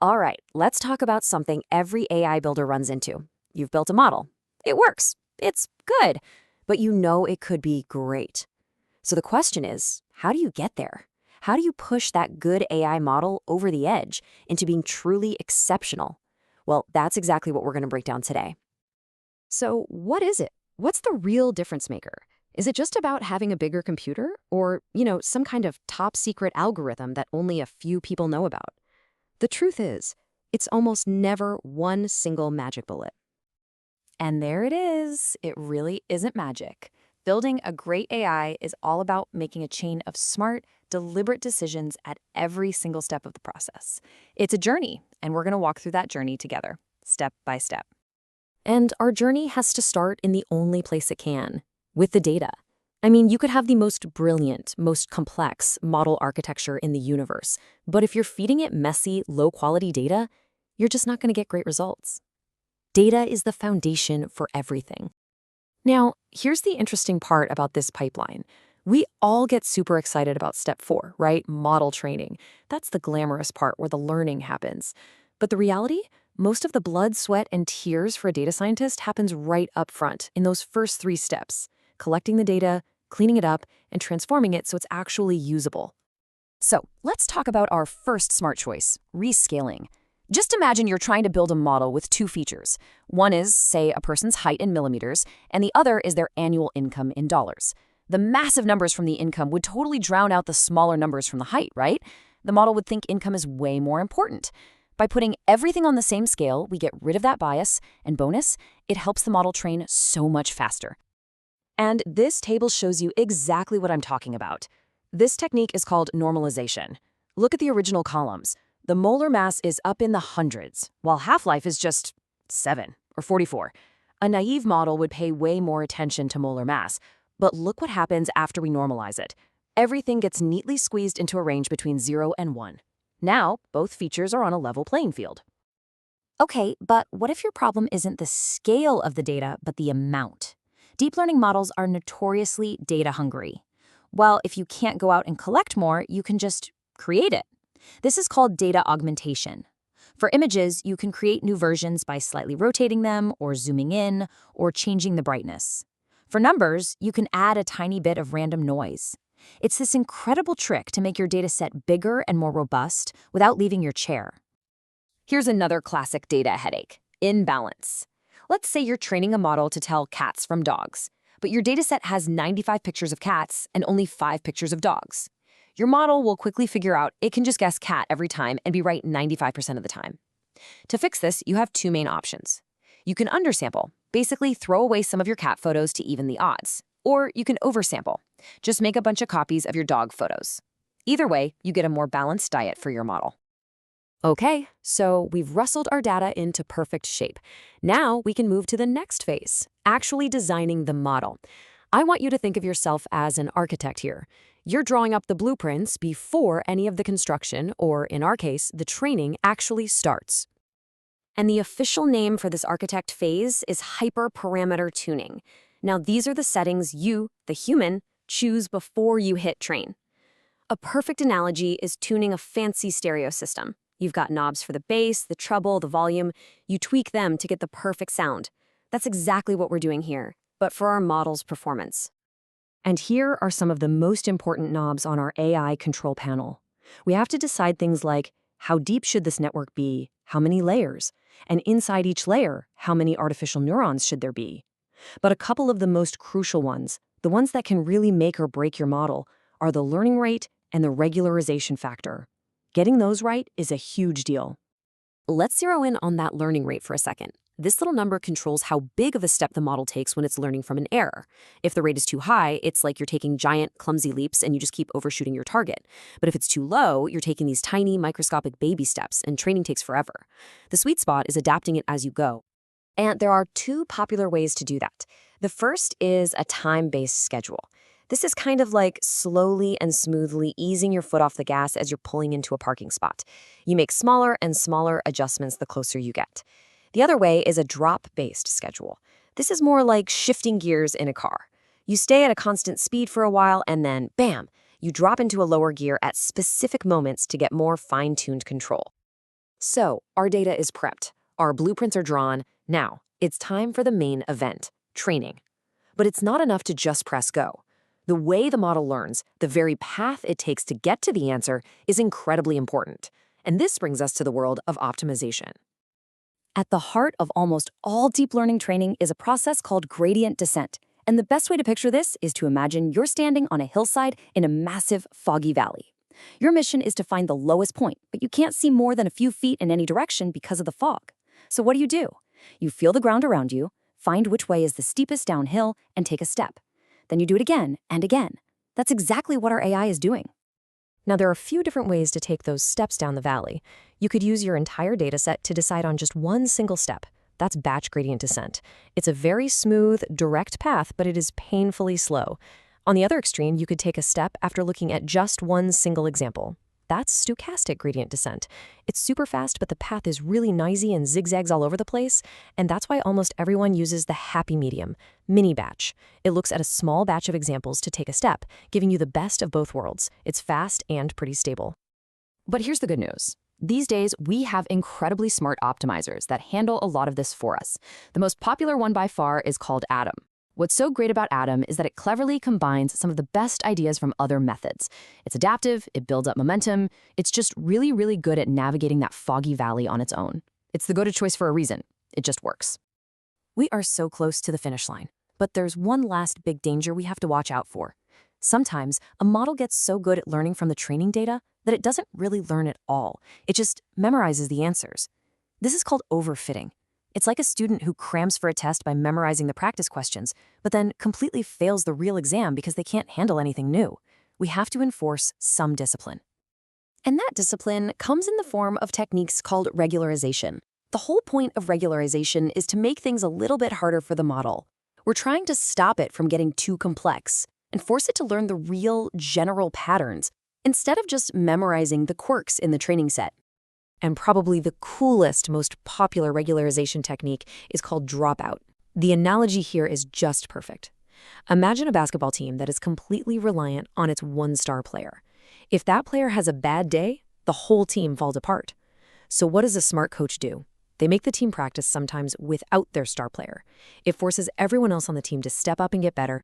All right, let's talk about something every AI builder runs into. You've built a model. It works. It's good. But you know it could be great. So the question is, how do you get there? How do you push that good AI model over the edge into being truly exceptional? Well, that's exactly what we're going to break down today. So, what is it? What's the real difference maker? Is it just about having a bigger computer or, some kind of top secret algorithm that only a few people know about? The truth is, it's almost never one single magic bullet. And there it is. It really isn't magic. Building a great AI is all about making a chain of smart, deliberate decisions at every single step of the process. It's a journey, and we're going to walk through that journey together, step by step. And our journey has to start in the only place it can, with the data. I mean, you could have the most brilliant, most complex model architecture in the universe, but if you're feeding it messy, low-quality data, you're just not going to get great results. Data is the foundation for everything. Now, here's the interesting part about this pipeline. We all get super excited about step 4, right? Model training. That's the glamorous part where the learning happens. But the reality? Most of the blood, sweat, and tears for a data scientist happens right up front in those first 3 steps: collecting the data, cleaning it up, and transforming it so it's actually usable. So let's talk about our first smart choice, rescaling. Just imagine you're trying to build a model with 2 features. One is, say, a person's height in millimeters, and the other is their annual income in dollars. The massive numbers from the income would totally drown out the smaller numbers from the height, right? The model would think income is way more important. By putting everything on the same scale, we get rid of that bias, and bonus, it helps the model train so much faster. And this table shows you exactly what I'm talking about. This technique is called normalization. Look at the original columns. The molar mass is up in the hundreds, while half-life is just 7 or 44. A naive model would pay way more attention to molar mass, but look what happens after we normalize it. Everything gets neatly squeezed into a range between 0 and 1. Now, both features are on a level playing field. Okay, but what if your problem isn't the scale of the data, but the amount? Deep learning models are notoriously data hungry. Well, if you can't go out and collect more, you can just create it. This is called data augmentation. For images, you can create new versions by slightly rotating them, or zooming in, or changing the brightness. For numbers, you can add a tiny bit of random noise. It's this incredible trick to make your dataset bigger and more robust without leaving your chair. Here's another classic data headache: imbalance. Let's say you're training a model to tell cats from dogs, but your dataset has 95 pictures of cats and only 5 pictures of dogs. Your model will quickly figure out it can just guess cat every time and be right 95% of the time. To fix this, you have 2 main options. You can undersample, basically throw away some of your cat photos to even the odds. Or you can oversample, just make a bunch of copies of your dog photos. Either way, you get a more balanced diet for your model. Okay, so we've rustled our data into perfect shape. Now we can move to the next phase, actually designing the model. I want you to think of yourself as an architect here. You're drawing up the blueprints before any of the construction, or in our case, the training, actually starts. And the official name for this architect phase is hyperparameter tuning. Now, these are the settings you, the human, choose before you hit train. A perfect analogy is tuning a fancy stereo system. You've got knobs for the bass, the treble, the volume. You tweak them to get the perfect sound. That's exactly what we're doing here, but for our model's performance. And here are some of the most important knobs on our AI control panel. We have to decide things like, how deep should this network be? How many layers? And inside each layer, how many artificial neurons should there be? But a couple of the most crucial ones, the ones that can really make or break your model, are the learning rate and the regularization factor. Getting those right is a huge deal. Let's zero in on that learning rate for a second. This little number controls how big of a step the model takes when it's learning from an error. If the rate is too high, it's like you're taking giant, clumsy leaps and you just keep overshooting your target. But if it's too low, you're taking these tiny, microscopic baby steps, and training takes forever. The sweet spot is adapting it as you go. And there are 2 popular ways to do that. The first is a time-based schedule. This is kind of like slowly and smoothly easing your foot off the gas as you're pulling into a parking spot. You make smaller and smaller adjustments the closer you get. The other way is a drop-based schedule. This is more like shifting gears in a car. You stay at a constant speed for a while and then, bam, you drop into a lower gear at specific moments to get more fine-tuned control. So, our data is prepped, our blueprints are drawn. Now, it's time for the main event, training. But it's not enough to just press go. The way the model learns, the very path it takes to get to the answer, is incredibly important. And this brings us to the world of optimization. At the heart of almost all deep learning training is a process called gradient descent. And the best way to picture this is to imagine you're standing on a hillside in a massive, foggy valley. Your mission is to find the lowest point, but you can't see more than a few feet in any direction because of the fog. So what do? You feel the ground around you, find which way is the steepest downhill, and take a step. Then you do it again and again. That's exactly what our AI is doing. Now, there are a few different ways to take those steps down the valley. You could use your entire dataset to decide on just one single step. That's batch gradient descent. It's a very smooth, direct path, but it is painfully slow. On the other extreme, you could take a step after looking at just one single example. That's stochastic gradient descent. It's super fast, but the path is really noisy and zigzags all over the place, and that's why almost everyone uses the happy medium, mini batch. It looks at a small batch of examples to take a step, giving you the best of both worlds. It's fast and pretty stable. But here's the good news. These days, we have incredibly smart optimizers that handle a lot of this for us. The most popular one by far is called Adam. What's so great about Adam is that it cleverly combines some of the best ideas from other methods. It's adaptive, it builds up momentum, it's just really, really good at navigating that foggy valley on its own. It's the go-to choice for a reason. It just works. We are so close to the finish line, but there's one last big danger we have to watch out for. Sometimes, a model gets so good at learning from the training data that it doesn't really learn at all. It just memorizes the answers. This is called overfitting. It's like a student who crams for a test by memorizing the practice questions, but then completely fails the real exam because they can't handle anything new. We have to enforce some discipline. And that discipline comes in the form of techniques called regularization. The whole point of regularization is to make things a little bit harder for the model. We're trying to stop it from getting too complex and force it to learn the real, general patterns instead of just memorizing the quirks in the training set. And probably the coolest, most popular regularization technique is called dropout. The analogy here is just perfect. Imagine a basketball team that is completely reliant on its one-star player. If that player has a bad day, the whole team falls apart. So what does a smart coach do? They make the team practice sometimes without their star player. It forces everyone else on the team to step up and get better.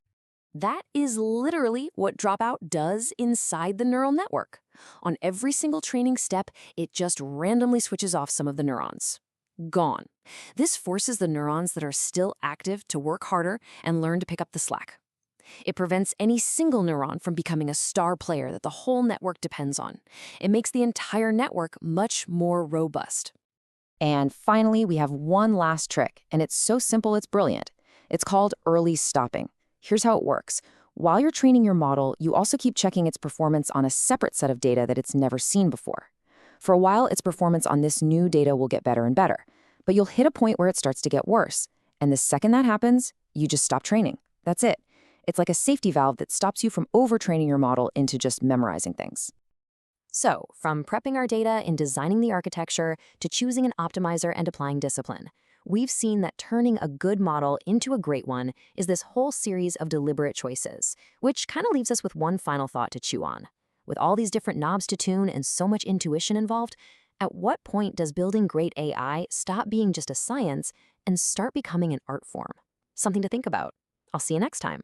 That is literally what dropout does inside the neural network. On every single training step, it just randomly switches off some of the neurons. Gone. This forces the neurons that are still active to work harder and learn to pick up the slack. It prevents any single neuron from becoming a star player that the whole network depends on. It makes the entire network much more robust. And finally, we have one last trick, and it's so simple it's brilliant. It's called early stopping. Here's how it works. While you're training your model, you also keep checking its performance on a separate set of data that it's never seen before. For a while, its performance on this new data will get better and better, but you'll hit a point where it starts to get worse. And the second that happens, you just stop training. That's it. It's like a safety valve that stops you from overtraining your model into just memorizing things. So, from prepping our data and designing the architecture to choosing an optimizer and applying discipline, we've seen that turning a good model into a great one is this whole series of deliberate choices, which kind of leaves us with one final thought to chew on. With all these different knobs to tune and so much intuition involved, at what point does building great AI stop being just a science and start becoming an art form? Something to think about. I'll see you next time.